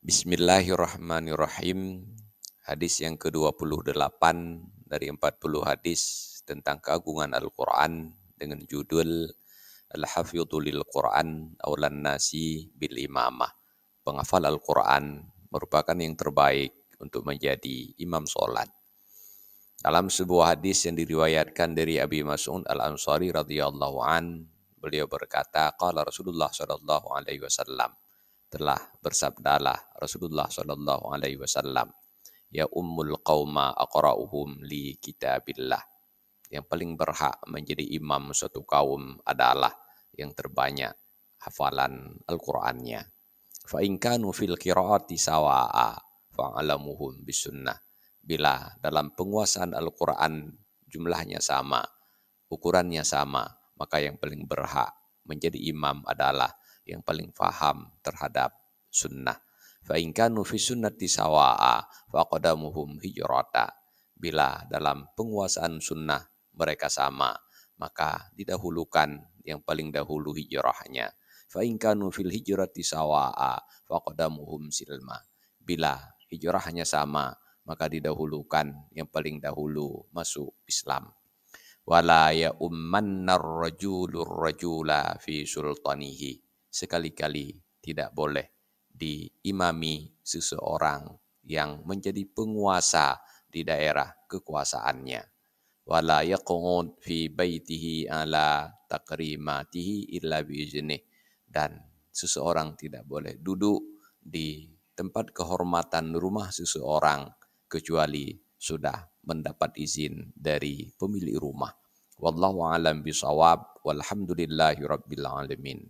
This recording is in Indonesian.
Bismillahirrahmanirrahim. Hadis yang ke-28 dari 40 hadis tentang keagungan Al-Quran dengan judul Al-Hafidhu lil-Quran Aulan Nasi bil Imamah. Penghafal Al-Quran merupakan yang terbaik untuk menjadi imam sholat. Dalam sebuah hadis yang diriwayatkan dari Abi Mas'ud Al-Ansari radhiyallahu an, beliau berkata, qala Rasulullah sallallahu alaihi wasallam, telah bersabdalah Rasulullah sallallahu alaihi wasallam, ya ummul qauma aqra'uhum li kitabillah. Yang paling berhak menjadi imam suatu kaum adalah yang terbanyak hafalan Al-Qur'annya. Fa in kanu fil qiraati sawa'a fa'alamuhum bisunnah. Bila dalam penguasaan Al-Quran jumlahnya sama, ukurannya sama, maka yang paling berhak menjadi imam adalah yang paling faham terhadap sunnah. Fa in kanu fi sunnati sawa'a faqadamuhum hijrata. Bila dalam penguasaan sunnah mereka sama, maka didahulukan yang paling dahulu hijrahnya. Fa in kanu fil hijrati sawa'a faqadamuhum silma. Bila hijrahnya sama, maka didahulukan yang paling dahulu masuk Islam. Wala ya ummannar rajulur rajula fi sultanihi. Sekali-kali tidak boleh diimami seseorang yang menjadi penguasa di daerah kekuasaannya. Wala yaqud fi baitihi ala takrimatihi illa biiznih. Dan seseorang tidak boleh duduk di tempat kehormatan rumah seseorang kecuali sudah mendapat izin dari pemilik rumah. Wallahu a'lam bishawab. Walhamdulillahi rabbil alamin.